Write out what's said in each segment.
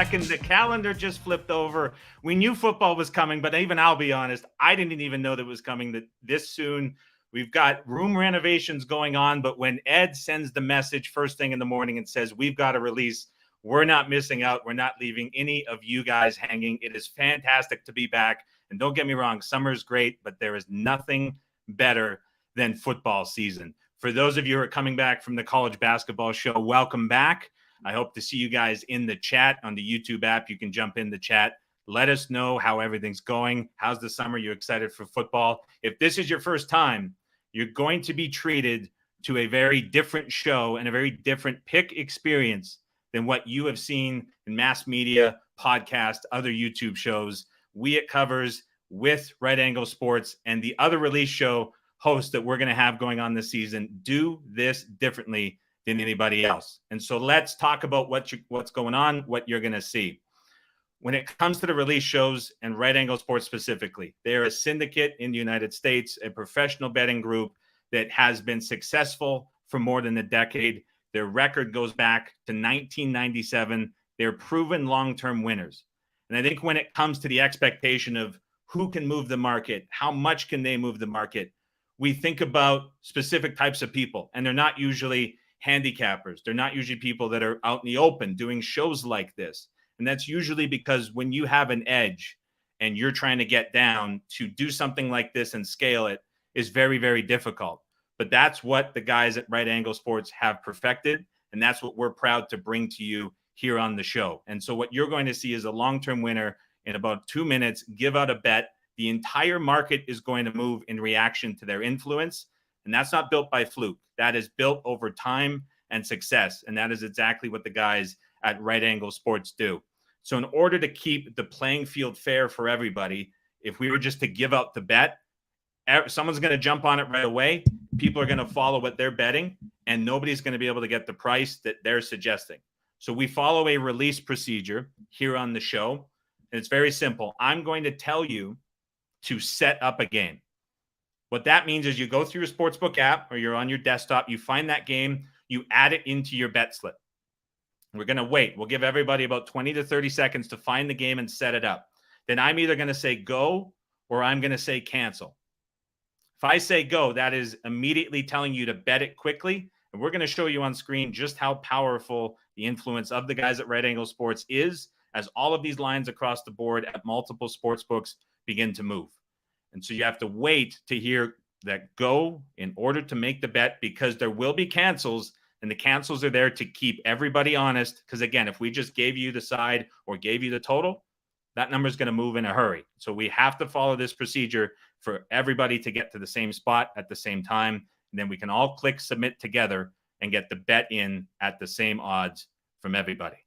2nd. The calendar just flipped over. We knew football was coming, but even I'll be honest, I didn't even know that it was coming this soon. We've got room renovations going on, but when Ed sends the message first thing in the morning and says, we've got a release, we're not missing out. We're not leaving any of you guys hanging. It is fantastic to be back. And don't get me wrong, summer's great, but there is nothing better than football season. For those of you who are coming back from the college basketball show, welcome back. I hope to see you guys in the chat on the YouTube app. You can jump in the chat. Let us know how everything's going. How's the summer? You excited for football? If this is your first time, you're going to be treated to a very different show and a very different pick experience than what you have seen in mass media, podcast, other YouTube shows. We at Covers with Right Angle Sports and the other release show hosts that we're going to have going on this season do this differently than anybody else. And so let's talk about what's going on, what you're going to see. When it comes to the release shows and Right Angle Sports specifically, they're a syndicate in the United States, a professional betting group that has been successful for more than a decade. Their record goes back to 1997. They're proven long-term winners. And I think when it comes to the expectation of who can move the market, how much can they move the market, we think about specific types of people, and they're not usually handicappers. They're not usually people that are out in the open doing shows like this. And that's usually because when you have an edge and you're trying to get down, to do something like this and scale it is very, very difficult. But that's what the guys at Right Angle Sports have perfected, and that's what we're proud to bring to you here on the show. And so what you're going to see is a long-term winner in about 2 minutes, give out a bet. The entire market is going to move in reaction to their influence. And that's not built by fluke. That is built over time and success. And that is exactly what the guys at Right Angle Sports do. So in order to keep the playing field fair for everybody, if we were just to give out the bet, someone's going to jump on it right away. People are going to follow what they're betting, and nobody's going to be able to get the price that they're suggesting. So we follow a release procedure here on the show. And it's very simple. I'm going to tell you to set up a game. What that means is you go through your sportsbook app or you're on your desktop, you find that game, you add it into your bet slip. We're going to wait. We'll give everybody about 20 to 30 seconds to find the game and set it up. Then I'm either going to say go or I'm going to say cancel. If I say go, that is immediately telling you to bet it quickly. And we're going to show you on screen just how powerful the influence of the guys at Right Angle Sports is as all of these lines across the board at multiple sports books begin to move. And so you have to wait to hear that go in order to make the bet, because there will be cancels, and the cancels are there to keep everybody honest. Because again, if we just gave you the side or gave you the total, that number is going to move in a hurry. So we have to follow this procedure for everybody to get to the same spot at the same time. And then we can all click submit together and get the bet in at the same odds from everybody.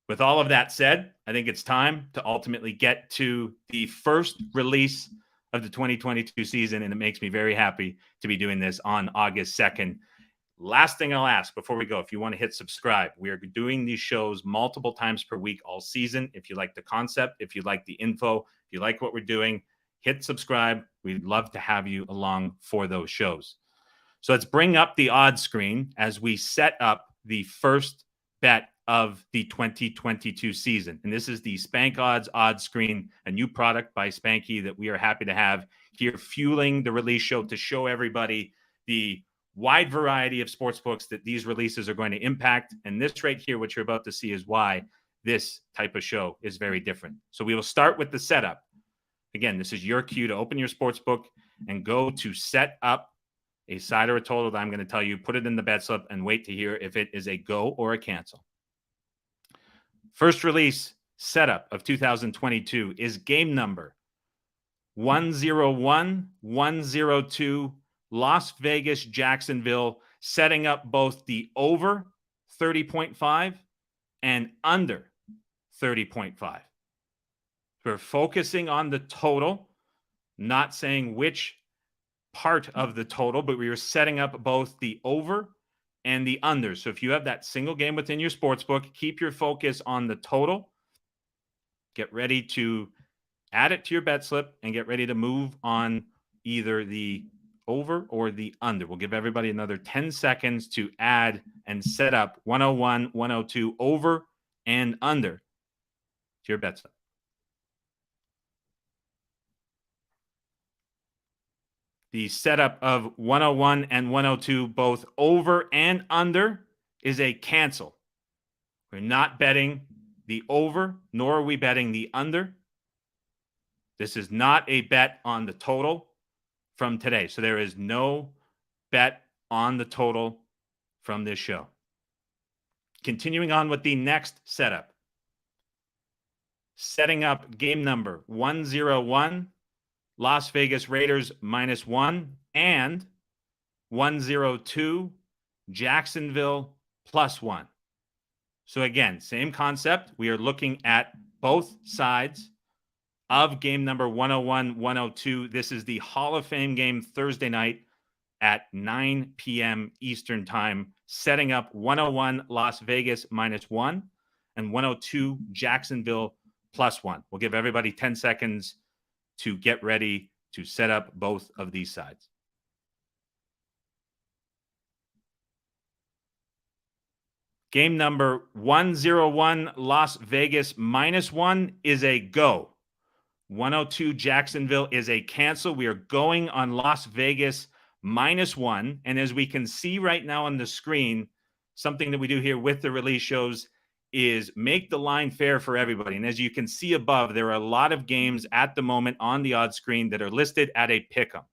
With all of that said, I think it's time to ultimately get to the first release of the 2022 season, and it makes me very happy to be doing this on August 2nd. Last thing I'll ask before we go, if you want to hit subscribe, we are doing these shows multiple times per week all season. If you like the concept, if you like the info, if you like what we're doing, hit subscribe. We'd love to have you along for those shows. So let's bring up the odds screen as we set up the first bet of the 2022 season. And this is the Spank odds screen, a new product by Spanky that we are happy to have here fueling the release show to show everybody the wide variety of sports books that these releases are going to impact. And this right here, what you're about to see, is why this type of show is very different. So we will start with the setup. Again, this is your cue to open your sports book and go to set up a side or a total that I'm going to tell you, put it in the bet slip, and wait to hear if it is a go or a cancel. First release setup of 2022 is game number 101-102, Las Vegas, Jacksonville, setting up both the over 30.5 and under 30.5. We're focusing on the total, not saying which part of the total, but we were setting up both the over and the under. So if you have that single game within your sports book, keep your focus on the total. Get ready to add it to your bet slip and get ready to move on either the over or the under. We'll give everybody another 10 seconds to add and set up 101, 102 over and under to your bet slip. The setup of 101 and 102, both over and under, is a cancel. We're not betting the over, nor are we betting the under. This is not a bet on the total from today. So there is no bet on the total from this show. Continuing on with the next setup. Setting up game number 101, Las Vegas Raiders -1, and 102, Jacksonville +1. So again, same concept. We are looking at both sides of game number 101, 102. This is the Hall of Fame game Thursday night at 9 p.m. Eastern time, setting up 101 Las Vegas -1 and 102 Jacksonville +1. We'll give everybody 10 seconds to get ready to set up both of these sides. Game number 101 Las Vegas -1 is a go. 102 Jacksonville is a cancel. We are going on Las Vegas -1. And as we can see right now on the screen, something that we do here with the release shows is make the line fair for everybody. And as you can see above, there are a lot of games at the moment on the odds screen that are listed at a pick'em.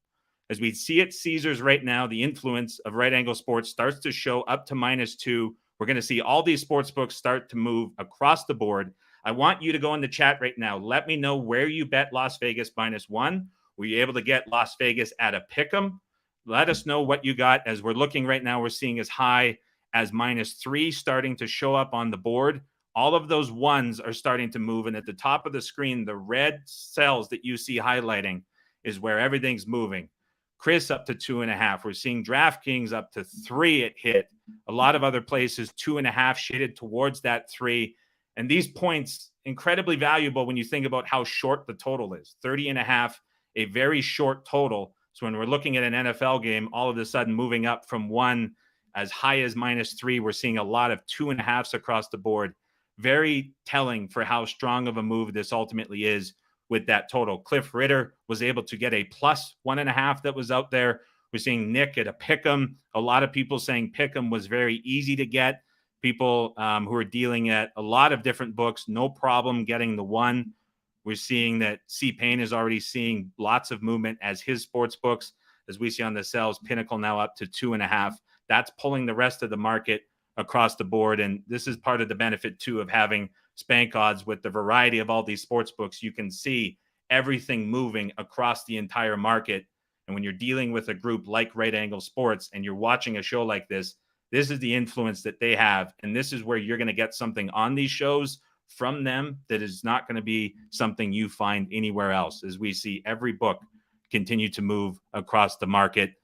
As we see at Caesars right now, the influence of Right Angle Sports starts to show up to -2. We're going to see all these sports books start to move across the board. I want you to go in the chat right now. Let me know where you bet Las Vegas -1. Were you able to get Las Vegas at a pick'em? Let us know what you got. As we're looking right now, we're seeing as high as -3 starting to show up on the board. All of those ones are starting to move. And at the top of the screen, the red cells that you see highlighting is where everything's moving. Chris up to 2.5. We're seeing DraftKings up to 3 it hit. A lot of other places, 2.5 shaded towards that 3. And these points, incredibly valuable when you think about how short the total is. 30.5, a very short total. So when we're looking at an NFL game, all of a sudden moving up from 1 as high as -3, we're seeing a lot of 2.5s across the board. Very telling for how strong of a move this ultimately is with that total. Cliff Ritter was able to get a +1.5 that was out there. We're seeing Nick at a pick'em. A lot of people saying pick'em was very easy to get. People who are dealing at a lot of different books, no problem getting the one. We're seeing that C. Payne is already seeing lots of movement as his sports books. As we see on the cells, Pinnacle now up to 2.5. That's pulling the rest of the market across the board. And this is part of the benefit, too, of having Spank Odds with the variety of all these sports books. You can see everything moving across the entire market. And when you're dealing with a group like Right Angle Sports and you're watching a show like this is the influence that they have. And this is where you're going to get something on these shows from them that is not going to be something you find anywhere else, as we see every book continue to move across the market.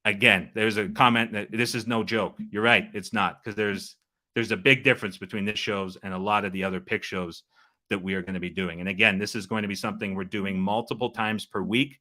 Again, there's a comment that this is no joke. You're right. It's not, because there's a big difference between this shows and a lot of the other pick shows that we are going to be doing. And again, this is going to be something we're doing multiple times per week.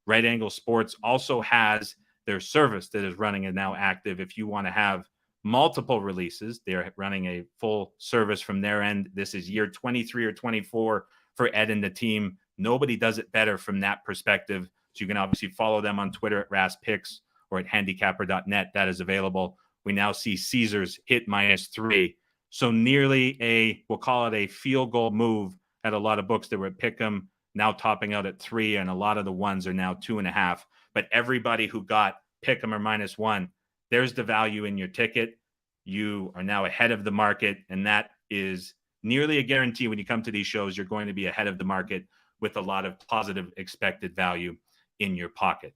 Right Angle Sports also has their service that is running and now active. If you want to have multiple releases, they're running a full service from their end. This is year 23 or 24 for Ed and the team. Nobody does it better from that perspective. So you can obviously follow them on Twitter at RAS Picks or at handicapper.net. That is available. We now see Caesars hit -3. So nearly we'll call it a field goal move at a lot of books that were at Pick'em, now topping out at 3, and a lot of the ones are now 2.5. But everybody who got Pick'em or -1, there's the value in your ticket. You are now ahead of the market, and that is nearly a guarantee. When you come to these shows, you're going to be ahead of the market with a lot of positive expected value in your pocket.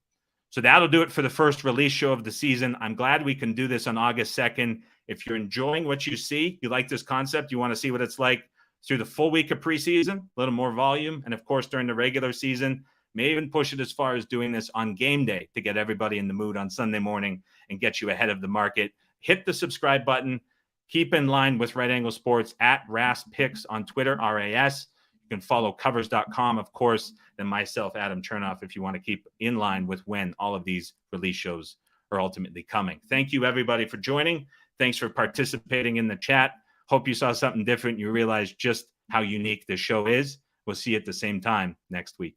So that'll do it for the first release show of the season. I'm glad we can do this on August 2nd. If you're enjoying what you see, you like this concept, you want to see what it's like through the full week of preseason, a little more volume, and of course during the regular season, may even push it as far as doing this on game day to get everybody in the mood on Sunday morning and get you ahead of the market. Hit the subscribe button. Keep in line with Right Angle Sports at RAS Picks on Twitter, RAS. You can follow covers.com, of course, and myself, Adam Chernoff, if you want to keep in line with when all of these release shows are ultimately coming. Thank you, everybody, for joining. Thanks for participating in the chat. Hope you saw something different. You realized just how unique this show is. We'll see you at the same time next week.